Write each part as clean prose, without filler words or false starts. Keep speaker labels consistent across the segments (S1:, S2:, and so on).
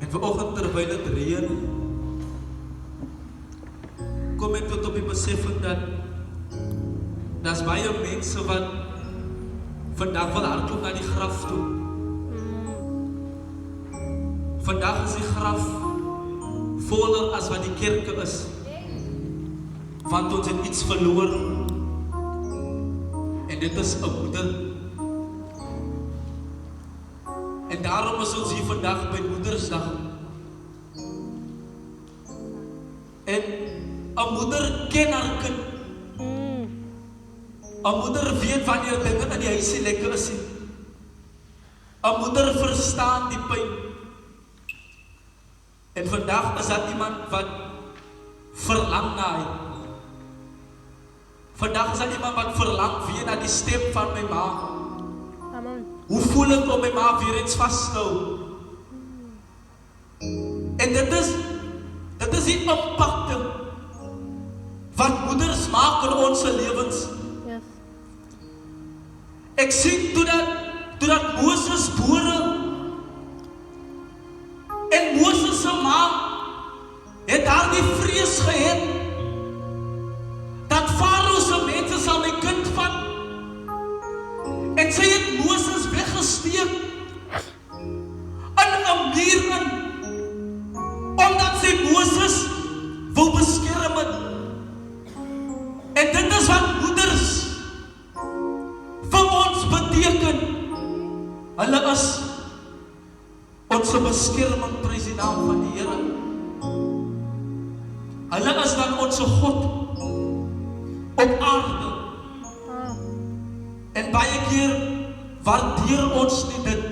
S1: En vanoggend terwyl dit reën, kom ek tot op die besef dat daar's baie mense wat vandag wil hardloop na die graf toe. Vandag is die graf voller as wat die kerke is. Want ons het iets verloor. En dit is 'n moeder. En daarom is ons hier vandag by Moedersdag. En 'n moeder ken haar kind. 'n moeder weet wanneer dinge in die huisie lekker is. 'n moeder verstaan die pyn. En vandag is daar iemand wat verlang na hy. Vandag is daar iemand wat verlang weer na die stem van my ma.
S2: Amen.
S1: Hoe voel ek om my ma weer eens vast te hou? En dit is die impakte wat moeders maak in ons lewens.
S2: Yes.
S1: Ek sien toe dat Moses boere en Moses se ma het daar die vrees gehad dat Farao se mense sal my kind vat. En sy het Moses weggesteek in 'n muur in, omdat sy Moses wou beskerm het. En dit is wat moeders vir ons beteken. Hulle is ons beskerming, prys die naam van die Here. Hulle is dan ons God op aarde. En baie keer waardeer ons nie dit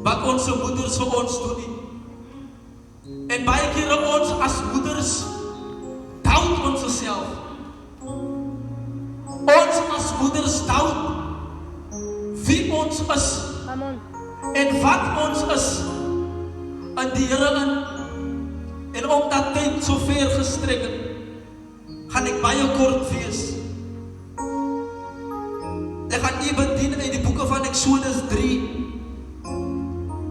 S1: wat ons moeders vir ons doen nie. En baie keer ons as moeders doubt ons self. Ons as moeders doubt wie ons is.
S2: Amen.
S1: En wat ons is in die Here in. En omdat tyd so ver gestrek het, gaan ek baie kort wees. Ek gaan u bedien uit die boeke van Exodus 3,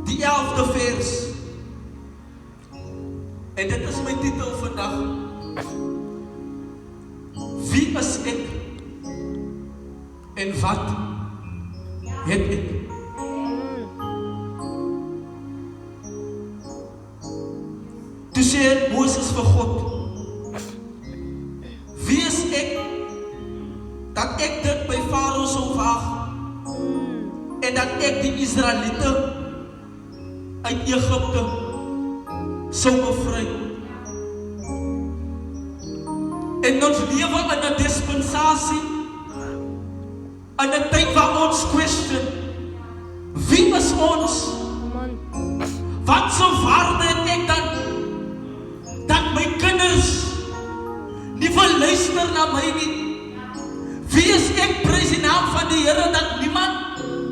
S1: die 11de vers. En dit is my titel vandag. Wie is ek? En wat het ek? Toe sê Moses vir God, wie is ek, dat ek dit by Farao sou waag, en dat ek die Israeliete uit Egipte sou bevry. En ons lewe in 'n dispensasie, in 'n tyd waar ons question, wie is ons?
S2: Amen.
S1: Wat so waarde het ek dan, dat my kinders nie wil luister na my nie? Wie is ek, prys die naam van die Here, dat niemand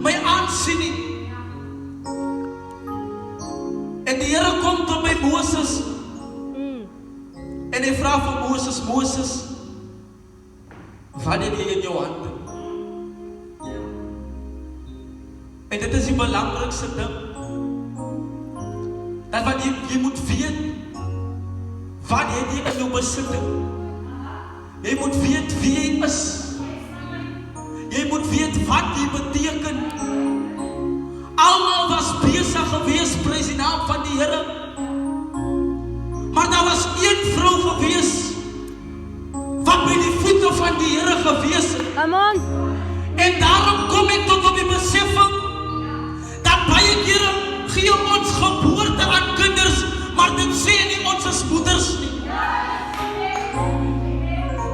S1: my aansien nie? En die Here kom tot by Moses en hy vra vir Moses, Moses, wat het jy in jou hande? En dit is die belangrikste ding, dat wat jy moet weet, wat het jy in jou besitting? Jy moet weet wie jy is. Jy moet weet wat jy beteken. Almal was besig gewees, prys die naam van die Here. Maar daar was een vrou gewees wat by die voete van die Here gewees het.
S2: Amen.
S1: En daarom kom ek tot op die beseffing dat baie kere gee ons geboorte aan kinders, maar dit sê nie ons is moeders nie.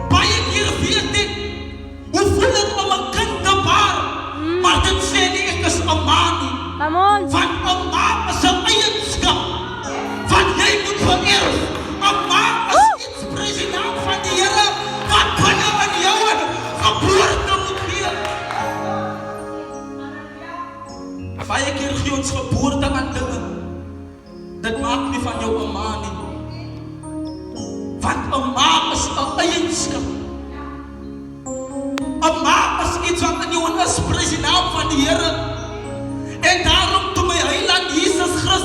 S1: Baie kere weet ek hoe voel dit om 'n kind te baar, maar dit sê nie ek is 'n ma nie.
S2: Amen.
S1: Want 'n ma is 'n eienskap wat jy moet vererf. 'n ma is iets, prys die naam van die Here, wat binne in jou 'n geboorte moet gee. Baie keer gee ons geboorte aan dinge. Dit maak nie van jou 'n ma nie. Want 'n ma is 'n eienskap. 'n ma is iets wat in jou is, prys die naam van die Here. En daarom toe my Heiland Jesus Christus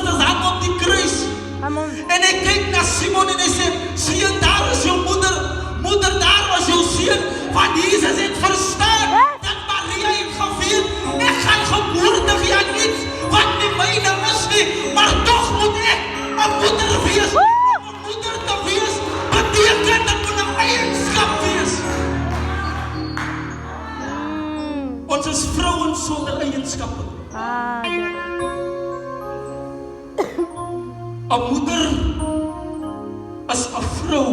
S1: 'n moeder is 'n vrou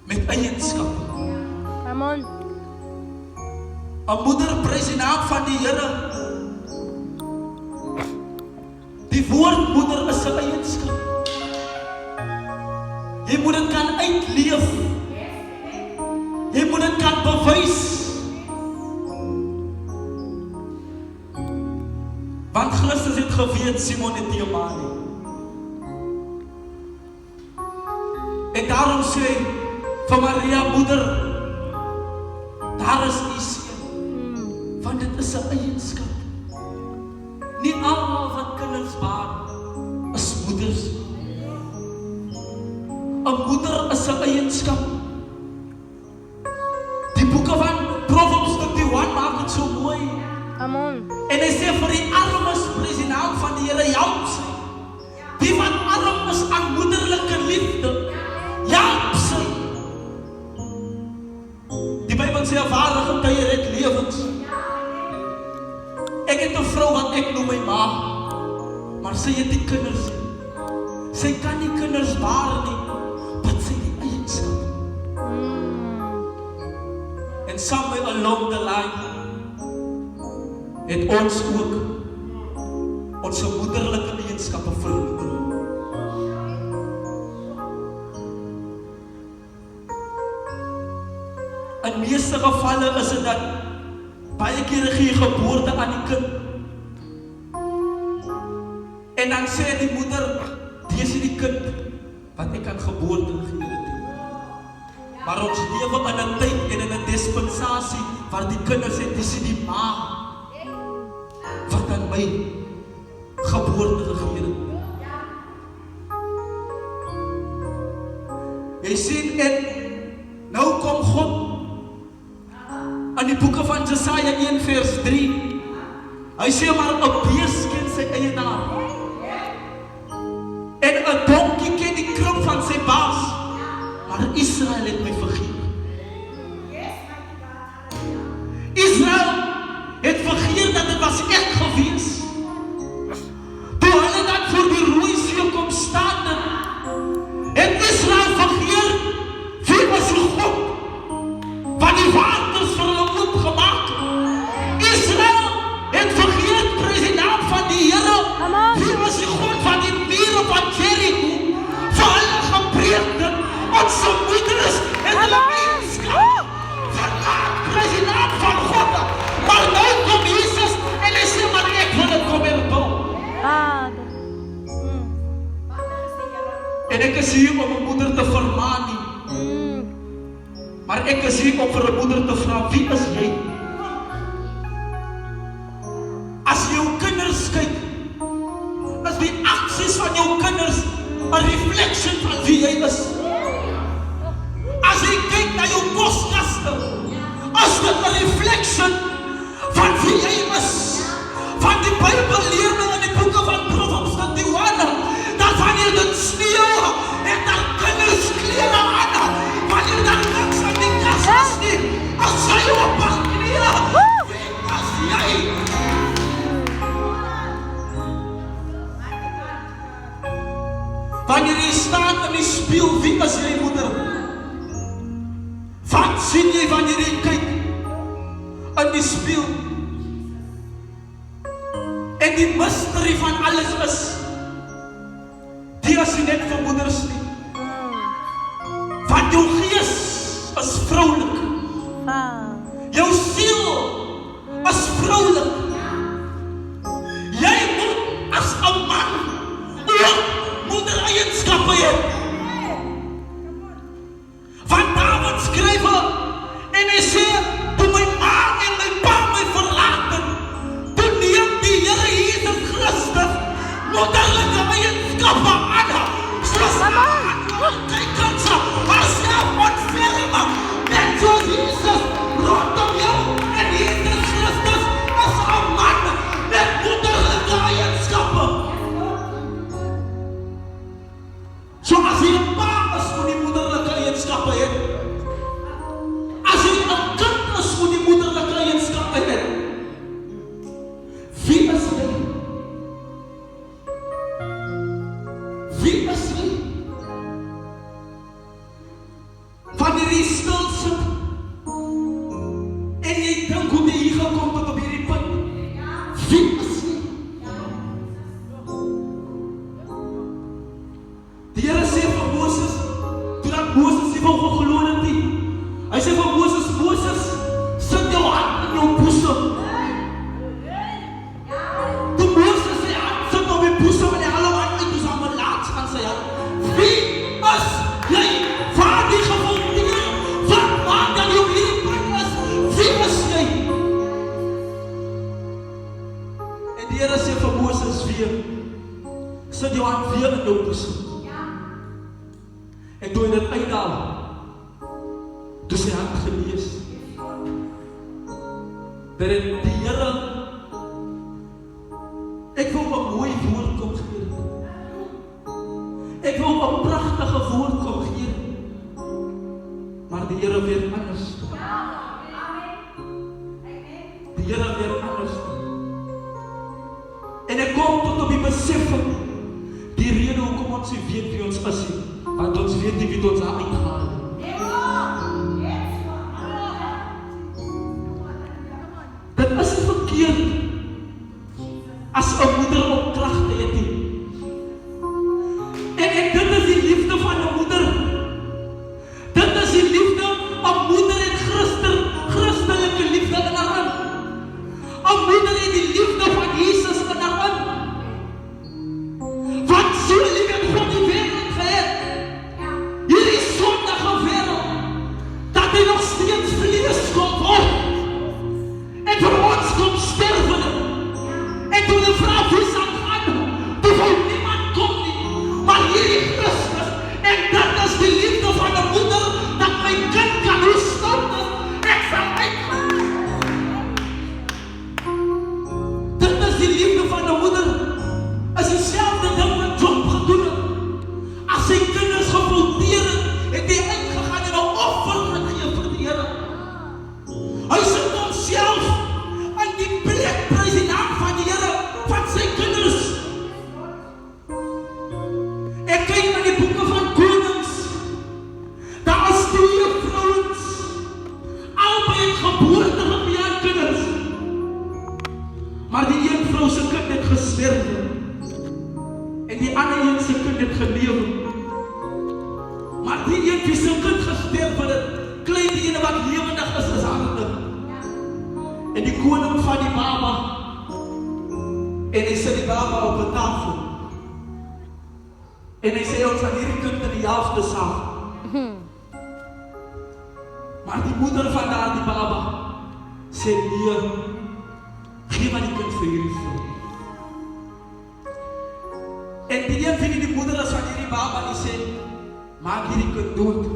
S1: met eienskappe.
S2: Come on.
S1: 'n moeder prys die naam van die Here. Die woord moeder is 'n eienskap. Jy moet dit kan uitleef. Jy moet dit kan bewys. Want Christus het geweet Simon het nie 'n ma nie. En daarom sê hy vir Maria moeder, daar is u seun. Want dit is 'n eienskap. Nie almal wat kinders baar is moeders. 'n moeder is 'n eienskap. Die boeke van Proverbs 31 maak dit so mooi.
S2: Come on.
S1: En hy sê vir die armes prys die naam van die Here help sy. Die wat arm is aan moederlike liefde, help sy. Die Bybel sê 'n ware getuie red lewens. Ek het 'n vrou wat ek noem my ma, maar sy het nie kinders nie. Sy kan nie kinders baar nie, wat sy die eienskap. En somewhere along the line het ons ook ons moederlike eienskappe verloor. In meeste gevalle is dit dat baie kere gee jy geboorte aan die kind. En dan sê die moeder, dis die kind wat ek aan geboorte gegee het. Maar ons lewe in 'n tyd en in 'n dispensasie waar die kinders het, dis die ma wat aan my geboorte gegee het. Jy sien, en nou kom God in die boeke van Jesaja 1 vers 3. Hy sê maar 'n bees ken sy eie naam. En 'n donkie ken die krop van sy baas. Maar Israel het my vergeet. Israel het vergeet dat dit was ek gewees. Toe hulle dan voor die Rooi See kom staan, het Israel vergeet wie was die God wat die waters vir hulle oopgemaak. Israel het vergeet prys die naam van die Here. Wie was die God van die mure van Jericho vir hulle gebreek het. Onze moeders en hulle eienskap verlaat prys die naam van God. Maar nou kom Jesus en hy sê, maar ek wil dit kom herbou. En ek is hier om 'n moeder te vermaan nie. Maar ek is hier om vir 'n moeder te vra, wie is jy? As jy jou kinders kyk, is die aksies van jou kinders 'n reflection van wie jy is. As jy kyk na jou koskaste, is dit 'n reflection van wie jy is. Van die Bybel leer nou in die boeke van Proverbs 31, dat wanneer dit sneeu, het daar kinders klere aan. Wanneer daar niks aan die kas is nie, as sy op haar knieë, wie is jy? Wanneer jy staan in die spieël, wie is jy moeder? Wat sien jy wanneer jy kyk in die spieël? En die mysterie van alles is, die is nie net vir moeders nie. Want jou gees is vroulik. Jou siel is vroulik. Jy moet as 'n man ook moedereienskappe hê. Want Dawid skryf en hy sê, toe my ma en my pa my verlaat het, toe neem die Here Jesus Christus moederlike eienskappe aan. Soos kyk kan sy haarself ontferm, net soos Jesus rondom jou en Jesus Christus as 'n man met moederlike eienskappe. Die Here sê vir Moses, toe dat Moses nie wou geglo het nie. Hy sê vir Moses, Moses, sit jou hand in jou boesem. Toe Moses sy hand sit op die boesem en die halwe hand uit, toe sy hom laat gaan sy hand. Wie is jy? Waar die gewonde? Wat maak dat jou hier bring is? Wie is jy? En die Here sê vir Moses weer, sit jou hand weer in jou boesem. En toe hy dit uithaal, toe sy hand gelees, dat het die Here, ek wil 'n mooi woord kom gee. Ek wil 'n pragtige woord kom gee. Maar die Here weer anders. Die Here weer anders. En ek kom tot op die besef van die rede hoekom ons nie weet wie ons is nie. Want ons weet nie wie ons daar uitgehaal het. Dit is nie verkeerd as 'n moeder op kragte het nie. En dit is die liefde van 'n moeder. Dit is die liefde, 'n moeder het Christelike liefde in haar hand. 'n moeder het die liefde van Jesus in haar hand. Want so lief het God die wêreld gehad. Hierdie sondige wêreld, dat hy nog steeds vlees kon word. En vir ons kom sterwe. En toe die vrou vis aangaan, toe wou niemand kom nie. Maar hierdie Christus, en dat is die liefde van 'n moeder, dat my kind kan hoestaan, ek sal uitgaan. Dit is die liefde van 'n moeder, is dieselfde ding wat Job gedoen het. As sy kinders gevolteer het hy uitgegaan en 'n offer gegee vir die Here. Hy sit homself aan die plek, prys die naam van die Here, van sy kinders. Ek kyk na die boeke van Konings. Daar is 2 vrouens, albei het geboorte gegee aan kinders. Maar die een vrou se kind het gesterf. En die ander een se kind het geleef. Maar die een wie se kind gesterf het, klein die ene wat lewendig is harde. En die koning van die baba, en hy sit die baba op 'n tafel. En hy sê ons aan hierdie kind in die helfte saam. Maar die moeder van daardie baba sê nee, gee maar die kind vir hierdie vrou. En die een vind die moeder is van hierdie baba en die sê, maak hierdie kind dood.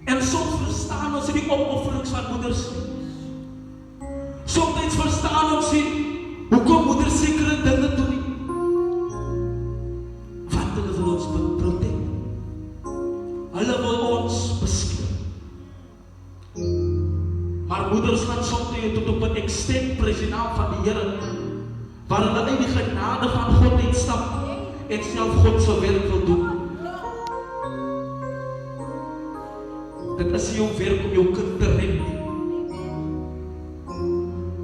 S1: En soms verstaan ons die opofferings van moeders. Soms verstaan ons nie hoekom moeders sekere dinge doen nie. Want hulle wil ons protek. Hulle wil ons beskerm. Maar moeders gaan soms tot op 'n extent prys die naam van die Here, waar hulle uit die genade van God uitstap en self God se werk wil doen. Dit is jou werk om jou kind te red.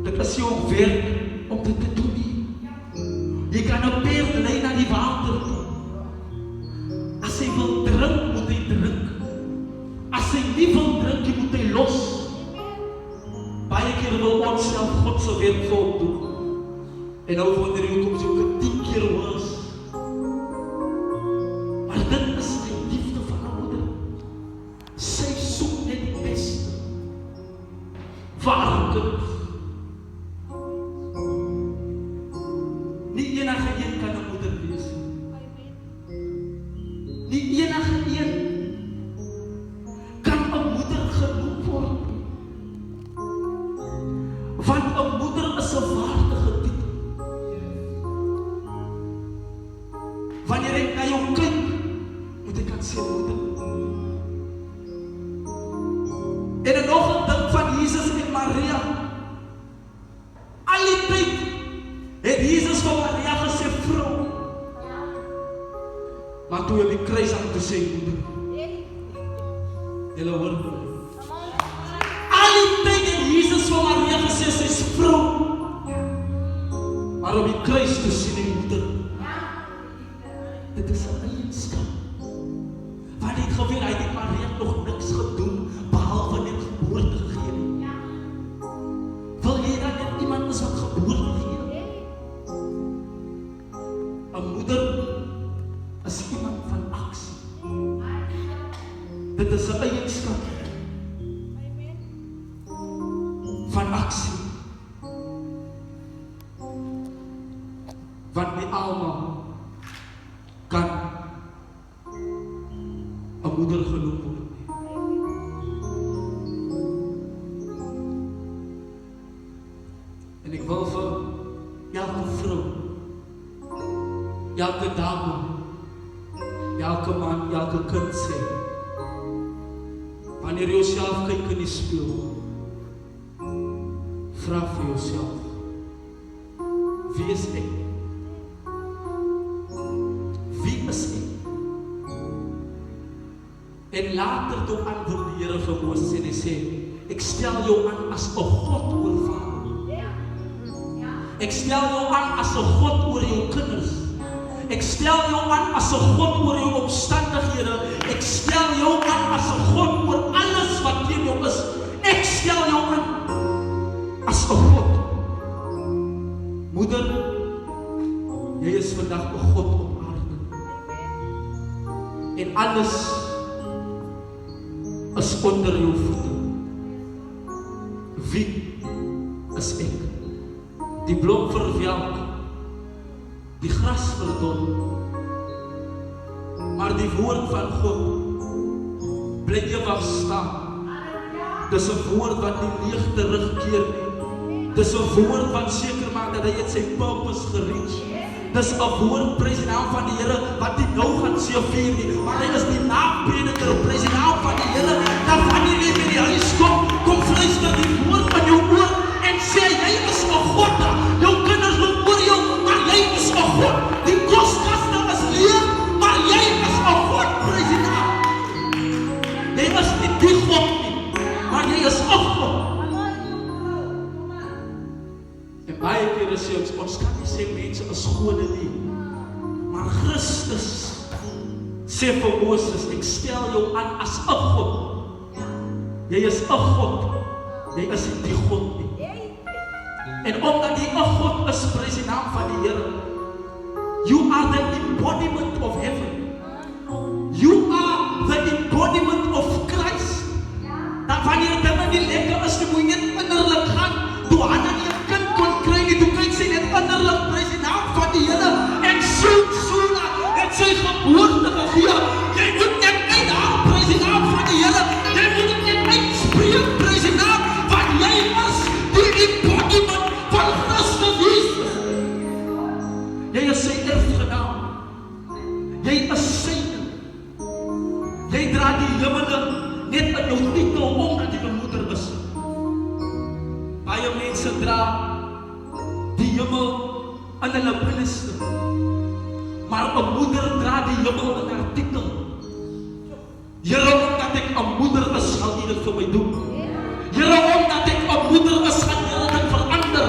S1: Dit is jou werk om dit te doen. Jy kan 'n perd lei na die water toe. As hy wil drink, moet hy drink. As hy nie wil drink, moet hy los. Baie keer wil ons self God se werk vir hom doen. En nou wonder jy hoekom jy ook 10 keer was. Maar dit is die liefde van 'n moeder. Sy soek net die beste vir haar kind. Nie enige een kan 'n moeder wees. Nie enige een kan 'n moeder genoem word. Want 'n moeder is 'n waardige titel. Wanneer ek na jou kyk, moet ek kan sê moeder. En nog 'n ding van Jesus en Maria. Al die tyd het Jesus vir Maria gesê vrou. Maar toe op die kruis aan te sê moeder. Julle hoor my. Al die tyd het Jesus vir Maria gesê sy's vrou. Maar op die kruis te sien die moeder. Dit is 'n eienskap. Want het geweet, hy het Maria nog niks gedoen, behalwe net geboorte gegee. Wil jy dat net iemand is wat geboorte gee? 'n moeder is iemand van aksie. Dit is 'n eienskap van aksie. Want nie almal kan 'n moeder genoem word nie. En ek wil vir elke vrou, elke dame, elke man, elke kind sê, wanneer jy jouself kyk in die spieël, vra vir jouself, wie is ek? Wie is ek? En later toe antwoord die Here vir Moses en hy sê, ek stel jou aan as 'n God oor vader. Ek stel jou aan as 'n God oor jou kinders. Ek stel jou aan as 'n God oor jou omstandighede. Ek stel jou aan as 'n God oor alles wat teen jou is. Ek stel jou aan as 'n God. Moeder, jy is vandag 'n God op aarde. En alles is onder jou voete. Wie is ek? Die blom verwelk, die gras verdor, maar die woord van God bly ewig staan. Dis 'n woord wat nie leeg terugkeer nie. Dis 'n woord wat seker maak dat hy het sy purpose gereach. Dis 'n woord, prys die naam van die Here, wat nie nou gaan seëvier nie, maar hy is die naamprediker, prys die naam van die Here. Dan wanneer jy by die huis kom fluister die woord van jou oor en sê, jy is 'n God. Jou kinders loop oor jou, maar jy is 'n God. Die koskaste is leeg, maar jy is 'n God, prys die naam. Jy is nie die God nie, maar jy is 'n God. En baie kere sê ons kan nie sê mense is gode nie, maar Christus sê vir Moses, ek stel jou aan as 'n God. Jy is 'n God, jy is nie die God nie. En omdat jy 'n God is, prys die naam van die Here, you are the embodiment of heaven. You are the embodiment of Christ. Dat wanneer dinge nie lekker is, moet jy net innerlik gaan. Toe Hanna nie 'n kind kon kry nie, toe kyk sy net innerlik, prys die naam van die Here, en Suna het sy geboorte gegee. Jy moet net uit haar, prys die naam van die Here. Jy moet dit net uitspreek, prys die naam, want jy is die embodiment van Christus Jesus. Jy is sy erfgenaam. Jy is syne. Jy dra die hemele net in jou titel omdat jy 'n moeder is. Baie mense dra die hemel in hulle binneste, maar 'n moeder dra die hemel in haar titel. Here, omdat ek 'n moeder is, sal U dit vir my doen. Here, omdat ek 'n moeder is, gaan Here dit verander.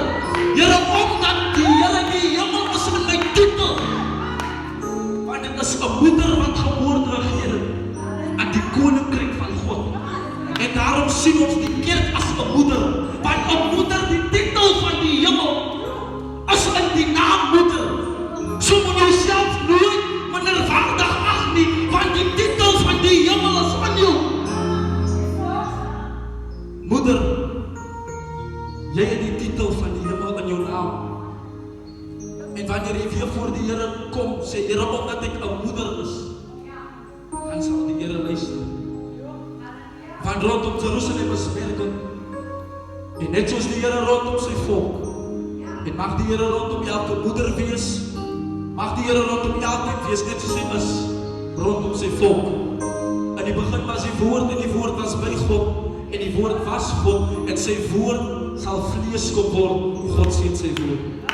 S1: Here, omdat die Here die hemel is in my titel. Want dit is 'n moeder wat geboorte gegee het aan die koninkryk van God. En daarom sien ons die kerk as 'n moeder. Want 'n moeder, die titel van die hemel is in die naam moeder. So moet jy self nooit minderwaardig ag nie, want die titel van die hemel is in jou. Moeder, jy het die titel van die hemel in jou naam. En wanneer jy weer voor die Here kom, sê Here, omdat ek 'n moeder is, dan sal die Here luister. Want rondom Jerusalem is berge, en net soos die Here rondom sy volk, en mag die Here rondom elke moeder wees, mag die Here rondom elkeen wees, net soos hy is rondom sy volk. In die begin was die woord, en die woord was by God, en die woord was God, en sy woord sal vlees kom word. God sê sy woord.